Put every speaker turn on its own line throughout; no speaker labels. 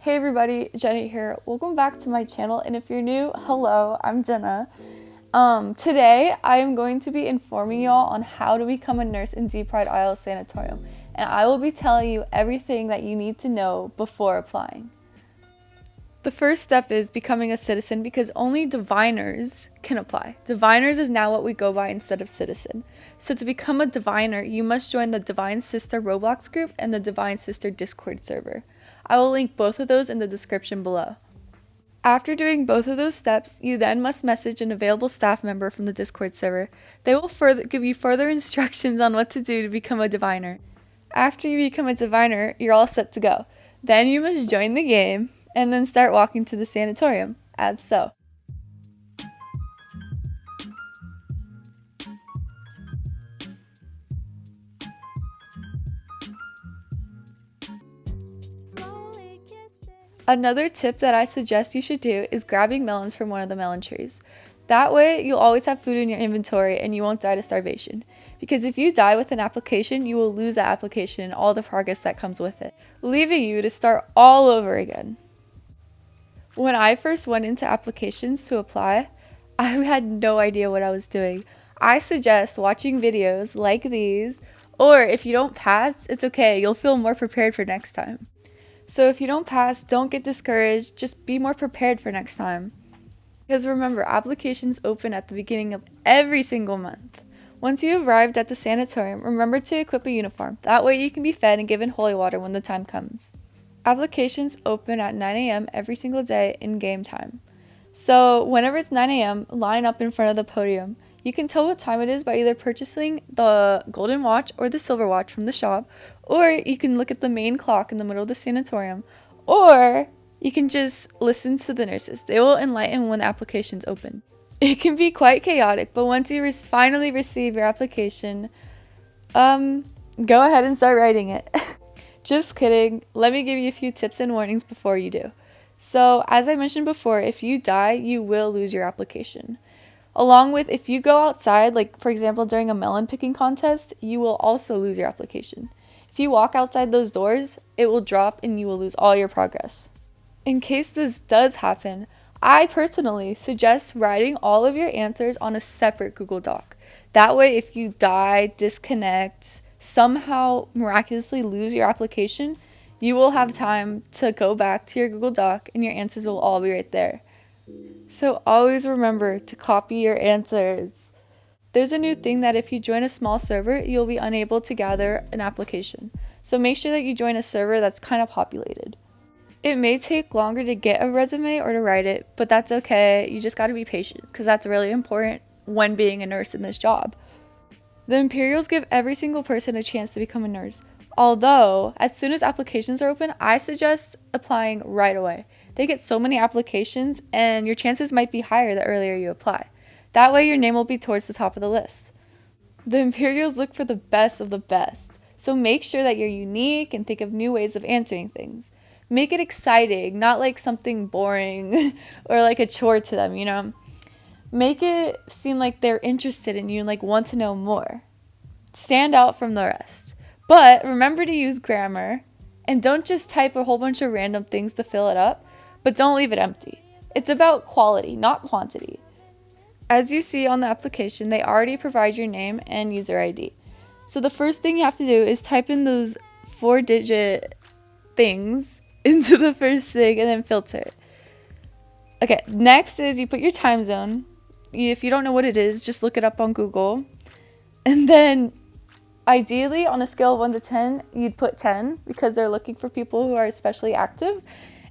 Hey everybody, Jenny here. Welcome back to my channel, and if you're new, hello, I'm Jenna. Today I am going to be informing y'all on how to become a nurse in Deep Pride Isle Sanatorium, and I will be telling you everything that you need to know before applying. The first step is becoming a citizen because only diviners can apply. Diviners is now what we go by instead of citizen. So to become a diviner, you must join the Divine Sister Roblox group and the Divine Sister Discord server. I will link both of those in the description below. After doing both of those steps, you then must message an available staff member from the Discord server. They will give you further instructions on what to do to become a diviner. After you become a diviner, you're all set to go. Then you must join the game and then start walking to the sanatorium, as so. Another tip that I suggest you should do is grabbing melons from one of the melon trees. That way, you'll always have food in your inventory and you won't die to starvation. Because if you die with an application, you will lose that application and all the progress that comes with it, leaving you to start all over again. When I first went into applications to apply, I had no idea what I was doing. I suggest watching videos like these, or if you don't pass, it's okay, you'll feel more prepared for next time. So if you don't pass, don't get discouraged, just be more prepared for next time. Because remember, applications open at the beginning of every single month. Once you have arrived at the sanatorium, remember to equip a uniform. That way you can be fed and given holy water when the time comes. Applications open at 9 a.m. every single day in game time. So whenever it's 9 a.m., line up in front of the podium. You can tell what time it is by either purchasing the golden watch or the silver watch from the shop, or you can look at the main clock in the middle of the sanatorium, or you can just listen to the nurses. They will enlighten when the applications open. It can be quite chaotic, but once you finally receive your application, go ahead and start writing it. Just kidding. Let me give you a few tips and warnings before you do. So, as I mentioned before, if you die, you will lose your application. Along with, if you go outside, like for example during a melon picking contest, you will also lose your application. If you walk outside those doors, it will drop and you will lose all your progress. In case this does happen, I personally suggest writing all of your answers on a separate Google Doc. That way, if you die, disconnect, somehow miraculously lose your application, you will have time to go back to your Google Doc and your answers will all be right there. So always remember to copy your answers. There's a new thing that if you join a small server, you'll be unable to gather an application. So make sure that you join a server that's kind of populated. It may take longer to get a resume or to write it, but that's okay. You just got to be patient because that's really important when being a nurse in this job. The Imperials give every single person a chance to become a nurse. Although, as soon as applications are open, I suggest applying right away. They get so many applications and your chances might be higher the earlier you apply. That way your name will be towards the top of the list. The Imperials look for the best of the best. So make sure that you're unique and think of new ways of answering things. Make it exciting, not like something boring or like a chore to them, you know? Make it seem like they're interested in you and like want to know more. Stand out from the rest. But remember to use grammar and don't just type a whole bunch of random things to fill it up, but don't leave it empty. It's about quality, not quantity. As you see on the application, they already provide your name and user ID. So the first thing you have to do is type in those 4-digit things into the first thing and then filter it. Okay, next is you put your time zone. If you don't know what it is, just look it up on Google. And then ideally on a scale of 1 to 10, you'd put 10 because they're looking for people who are especially active.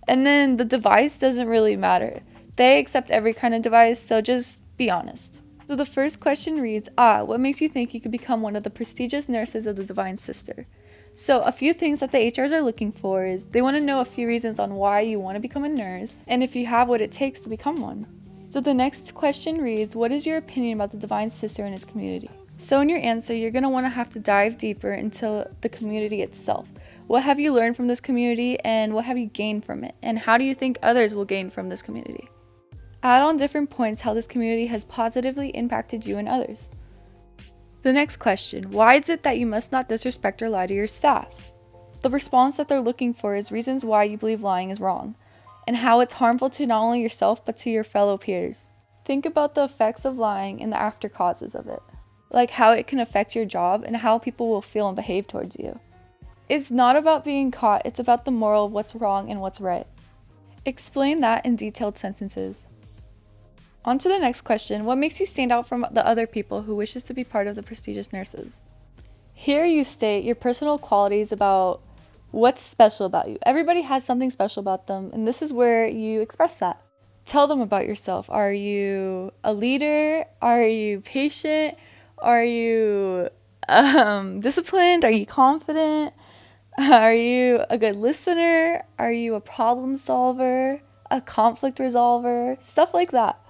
And then the device doesn't really matter. They accept every kind of device, so just be honest. So the first question reads, what makes you think you could become one of the prestigious nurses of the Divine Sister? So a few things that the HRs are looking for is they want to know a few reasons on why you want to become a nurse and if you have what it takes to become one. So the next question reads, what is your opinion about the Divine Sister and its community? So in your answer, you're going to want to have to dive deeper into the community itself. What have you learned from this community and what have you gained from it? And how do you think others will gain from this community? Add on different points how this community has positively impacted you and others. The next question, why is it that you must not disrespect or lie to your staff? the response that they're looking for is reasons why you believe lying is wrong, and how it's harmful to not only yourself but to your fellow peers. Think about the effects of lying and the after causes of it, like how it can affect your job and how people will feel and behave towards you. It's not about being caught, it's about the moral of what's wrong and what's right. Explain that in detailed sentences. On to the next question. What makes you stand out from the other people who wishes to be part of the prestigious nurses? Here you state your personal qualities about what's special about you. Everybody has something special about them, and this is where you express that. Tell them about yourself. Are you a leader? Are you patient? Are you disciplined? Are you confident? Are you a good listener? Are you a problem solver? A conflict resolver? Stuff like that.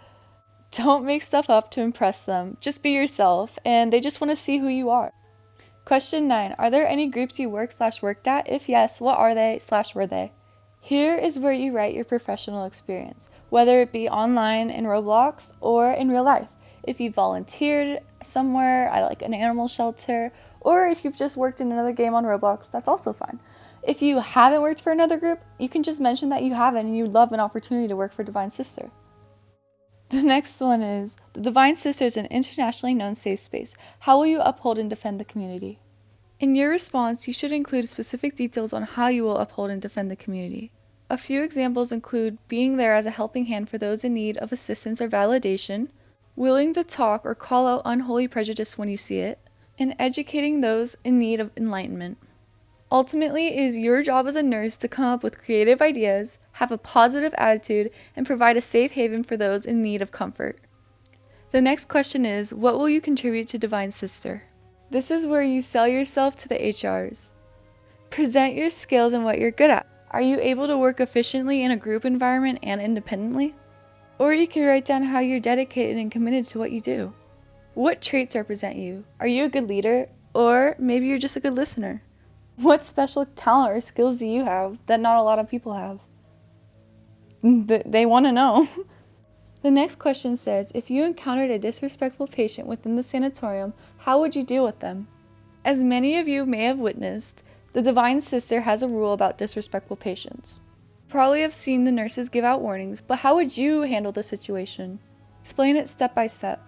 Don't make stuff up to impress them. Just be yourself, and they just want to see who you are. Question 9. Are there any groups you worked at? If yes, what are they / were they? Here is where you write your professional experience, whether it be online in Roblox or in real life. If you volunteered somewhere at like an animal shelter, or if you've just worked in another game on Roblox, that's also fine. If you haven't worked for another group, you can just mention that you haven't and you'd love an opportunity to work for Divine Sister. The next one is, the Divine Sister is an internationally known safe space. How will you uphold and defend the community? In your response, you should include specific details on how you will uphold and defend the community. A few examples include being there as a helping hand for those in need of assistance or validation, willing to talk or call out unholy prejudice when you see it, and educating those in need of enlightenment. Ultimately, it is your job as a nurse to come up with creative ideas, have a positive attitude, and provide a safe haven for those in need of comfort. The next question is, what will you contribute to Divine Sister? This is where you sell yourself to the HRs. Present your skills and what you're good at. Are you able to work efficiently in a group environment and independently? Or you can write down how you're dedicated and committed to what you do. What traits represent you? Are you a good leader? Or maybe you're just a good listener? What special talent or skills do you have that not a lot of people have? They want to know. The next question says, if you encountered a disrespectful patient within the sanatorium, how would you deal with them? As many of you may have witnessed, the Divine Sister has a rule about disrespectful patients. You probably have seen the nurses give out warnings, but how would you handle the situation? Explain it step by step.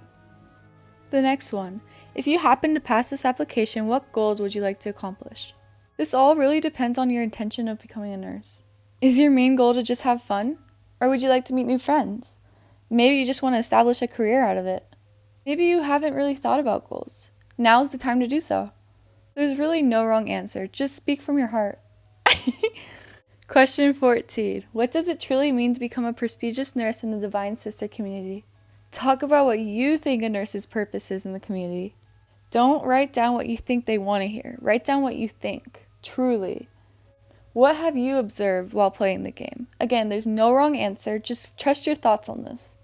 The next one, if you happen to pass this application, what goals would you like to accomplish? This all really depends on your intention of becoming a nurse. Is your main goal to just have fun? Or would you like to meet new friends? Maybe you just want to establish a career out of it. Maybe you haven't really thought about goals. Now's the time to do so. There's really no wrong answer. Just speak from your heart. Question 14. What does it truly mean to become a prestigious nurse in the Divine Sister community? Talk about what you think a nurse's purpose is in the community. Don't write down what you think they want to hear. Write down what you think. Truly. What have you observed while playing the game? Again, there's no wrong answer. Just trust your thoughts on this.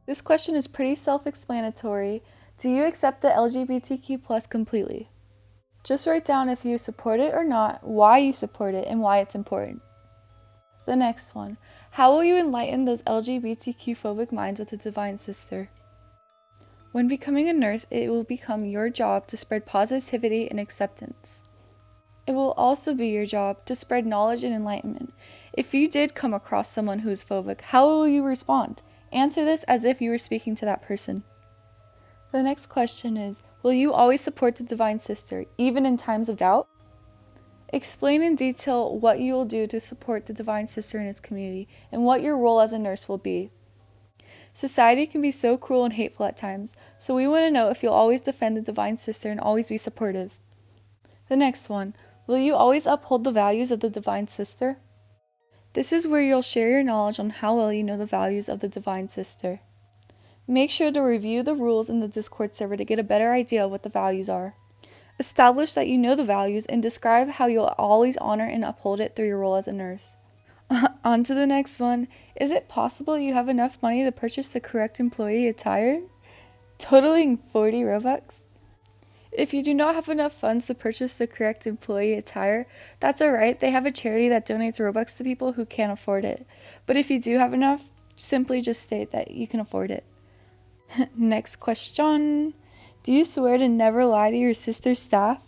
This question is pretty self-explanatory. Do you accept the LGBTQ+ completely? Just write down if you support it or not, why you support it, and why it's important. The next one. How will you enlighten those LGBTQ-phobic minds with the Divine Sister? When becoming a nurse, it will become your job to spread positivity and acceptance. It will also be your job to spread knowledge and enlightenment. If you did come across someone who is phobic, how will you respond? Answer this as if you were speaking to that person. The next question is, will you always support the Divine Sister, even in times of doubt? Explain in detail what you will do to support the Divine Sister in its community, and what your role as a nurse will be. Society can be so cruel and hateful at times, so we want to know if you'll always defend the Divine Sister and always be supportive. The next one, will you always uphold the values of the Divine Sister? This is where you'll share your knowledge on how well you know the values of the Divine Sister. Make sure to review the rules in the Discord server to get a better idea of what the values are. Establish that you know the values and describe how you'll always honor and uphold it through your role as a nurse. On to the next one. Is it possible you have enough money to purchase the correct employee attire? Totaling 40 Robux? If you do not have enough funds to purchase the correct employee attire, that's alright. They have a charity that donates Robux to people who can't afford it. But if you do have enough, simply just state that you can afford it. Next question. Do you swear to never lie to your sister's staff?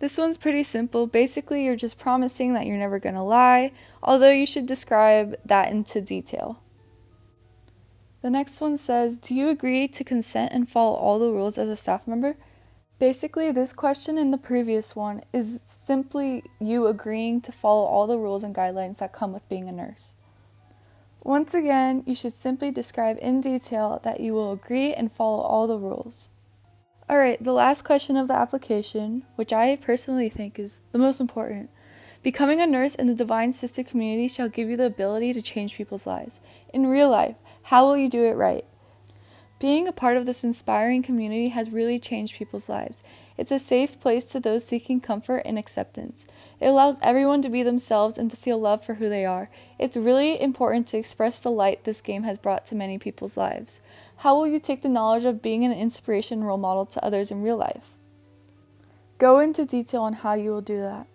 This one's pretty simple. Basically, you're just promising that you're never going to lie, although you should describe that into detail. The next one says, do you agree to consent and follow all the rules as a staff member? Basically, this question and the previous one is simply you agreeing to follow all the rules and guidelines that come with being a nurse. Once again, you should simply describe in detail that you will agree and follow all the rules. Alright, the last question of the application, which I personally think is the most important. Becoming a nurse in the Divine Sister community shall give you the ability to change people's lives. In real life, how will you do it right? Being a part of this inspiring community has really changed people's lives. It's a safe place to those seeking comfort and acceptance. It allows everyone to be themselves and to feel love for who they are. It's really important to express the light this game has brought to many people's lives. How will you take the knowledge of being an inspiration role model to others in real life? Go into detail on how you will do that.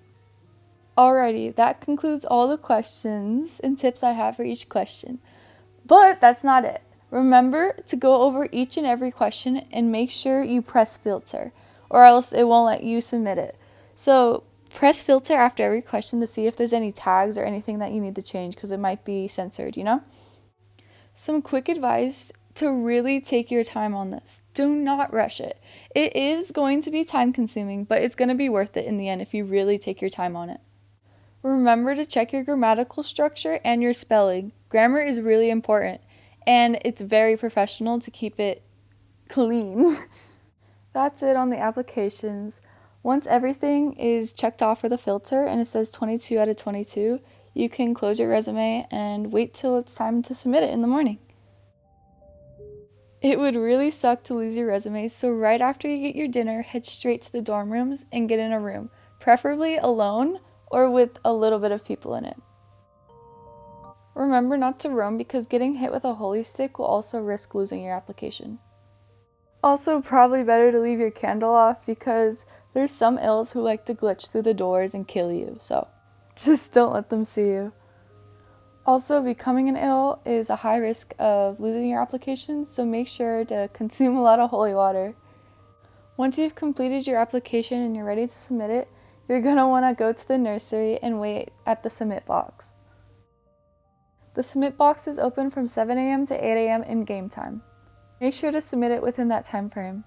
Alrighty, that concludes all the questions and tips I have for each question. But that's not it. Remember to go over each and every question and make sure you press filter, or else it won't let you submit it. So press filter after every question to see if there's any tags or anything that you need to change, because it might be censored, Some quick advice to really take your time on this. Do not rush it. It is going to be time consuming, but it's going to be worth it in the end if you really take your time on it. Remember to check your grammatical structure and your spelling. Grammar is really important. And it's very professional to keep it clean. That's it on the applications. Once everything is checked off for the filter and it says 22 out of 22, you can close your resume and wait till it's time to submit it in the morning. It would really suck to lose your resume, so right after you get your dinner, head straight to the dorm rooms and get in a room, preferably alone or with a little bit of people in it. Remember not to roam because getting hit with a holy stick will also risk losing your application. Also, probably better to leave your candle off because there's some ills who like to glitch through the doors and kill you, so just don't let them see you. Also, becoming an ill is a high risk of losing your application, so make sure to consume a lot of holy water. Once you've completed your application and you're ready to submit it, you're going to want to go to the nursery and wait at the submit box. The submit box is open from 7 a.m. to 8 a.m. in game time. Make sure to submit it within that time frame.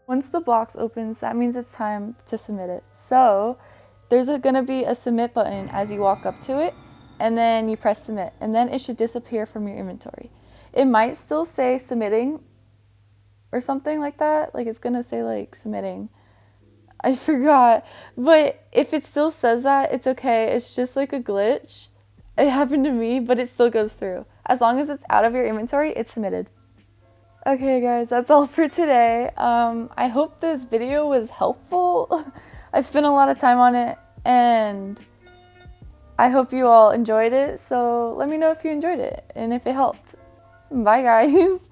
Once the box opens, that means it's time to submit it. So there's going to be a submit button as you walk up to it, and then you press submit, and then it should disappear from your inventory. It might still say submitting or something like that, like it's going to say like submitting. I forgot, but if it still says that, it's okay. It's just like a glitch. It happened to me, but it still goes through. As long as it's out of your inventory, it's submitted. Okay guys, that's all for today. I hope this video was helpful. I spent a lot of time on it and I hope you all enjoyed it. So let me know if you enjoyed it and if it helped. Bye guys.